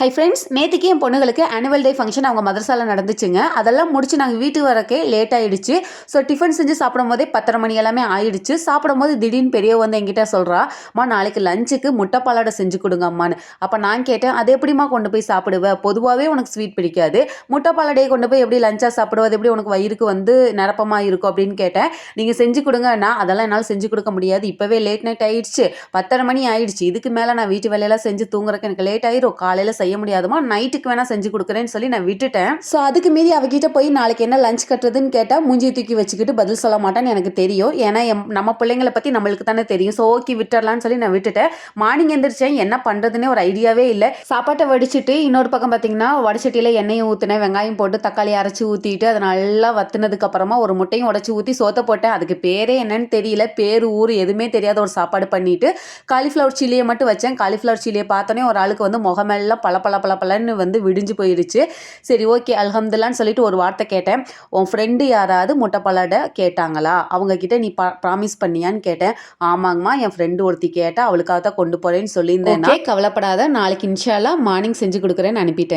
Hi friends, நேற்றுக்கு என் பொண்ணுங்களுக்கு annual day function அவங்க மதரசாவில் நடந்துச்சுங்க. அதெல்லாம் முடிச்சு நாங்கள் வீட்டுக்கு வரக்கே லேட் ஆகிடுச்சு. ஸோ டிஃபன் செஞ்சு சாப்பிடும் போதே 10:30 மணி எல்லாமே ஆயிடுச்சு. சாப்பிடும்போது திடீர்னு பெரியவ வந்து என்கிட்ட சொல்கிறா, அம்மா நாளைக்கு லஞ்சுக்கு முட்டை பாலாடை செஞ்சு கொடுங்க அம்மான்னு. அப்போ நான் கேட்டேன், அது எப்படிமா கொண்டு போய் சாப்பிடுவேன்? பொதுவாகவே உனக்கு ஸ்வீட் பிடிக்காது, முட்டை பாலாடையை கொண்டு போய் எப்படி லஞ்சாக சாப்பிடுவது? எப்படி உனக்கு வயிறுக்கு வந்து நிரப்பமாக இருக்கும் அப்படின்னு கேட்டேன். நீங்கள் செஞ்சு கொடுங்கன்னா அதெல்லாம் என்னால் செஞ்சு கொடுக்க முடியாது, இப்போவே லேட் நைட் ஆயிடுச்சு, 10:30 மணி ஆயிடுச்சு, இதுக்கு மேலே நான் வீட்டு வேலையெல்லாம் செஞ்சு தூங்குறதுக்கு எனக்கு லேட் ஆயிரும், காலையில் செய்ய முடியாதுமா, நைட்டுக்கு வேணா செஞ்சு கொடுக்குறேன்னு சொல்லி நான் விட்டுட்டேன். ஸோ அதுக்கு மீறி அவகிட்ட போய் நாளைக்கு என்ன லஞ்ச் கட்டுறதுன்னு கேட்டால் மூஞ்சி தூக்கி வச்சுக்கிட்டு பதில் சொல்ல மாட்டேன்னு எனக்கு தெரியும். ஏன்னா நம்ம பிள்ளைங்களை பற்றி நம்மளுக்கு தானே தெரியும். ஸோ ஓகே விட்டுறலான்னு சொல்லி நான் விட்டுட்டேன். மார்னிங் எந்திரிச்சேன், என்ன பண்ணுறதுன்னே ஒரு ஐடியாவே இல்லை. சாப்பாட்டை வடிச்சிட்டு இன்னொரு பக்கம் பார்த்தீங்கன்னா வடிச்சட்டியில் எண்ணெயும் ஊற்றினேன், வெங்காயம் போட்டு தக்காளி அரைச்சி ஊற்றிட்டு அதை நல்லா வத்துனதுக்கு அப்புறமா ஒரு முட்டையும் உடச்சி ஊற்றி சோத்த போட்டேன். அதுக்கு பேரே என்னன்னு தெரியல, பேர் ஊர் எதுவுமே தெரியாத ஒரு சாப்பாடு பண்ணிட்டு காலிஃப்ளவர் சில்லியை மட்டும் வச்சேன். காலிஃப்ளவர் சில்லியை பார்த்தோன்னே ஒரு ஆளுக்கு வந்து முகமெல்லாம் பலன்னு வந்து விடிஞ்சு போயிடுச்சு. சரி ஓகே அல்ஹம்துலில்லாஹ்னு சொல்லிட்டு ஒரு வார்த்தை கேட்டேன், உன் ஃப்ரெண்டு யாராவது முட்டை பாலாடை கேட்டாங்களா, அவங்க கிட்ட நீ ப்ராமிஸ் பண்ணியான்னு கேட்டேன். ஆமாங்கம்மா, என் ஃப்ரெண்டு ஒருத்தி கேட்டா, அவளுக்காக தான் கொண்டு போறேன்னு சொல்லியிருந்தேன். கவலைப்படாத, நாளைக்கு இன்ஷா அல்லாஹ் மார்னிங் செஞ்சு கொடுக்குறேன்னு அனுப்பிட்டேன்.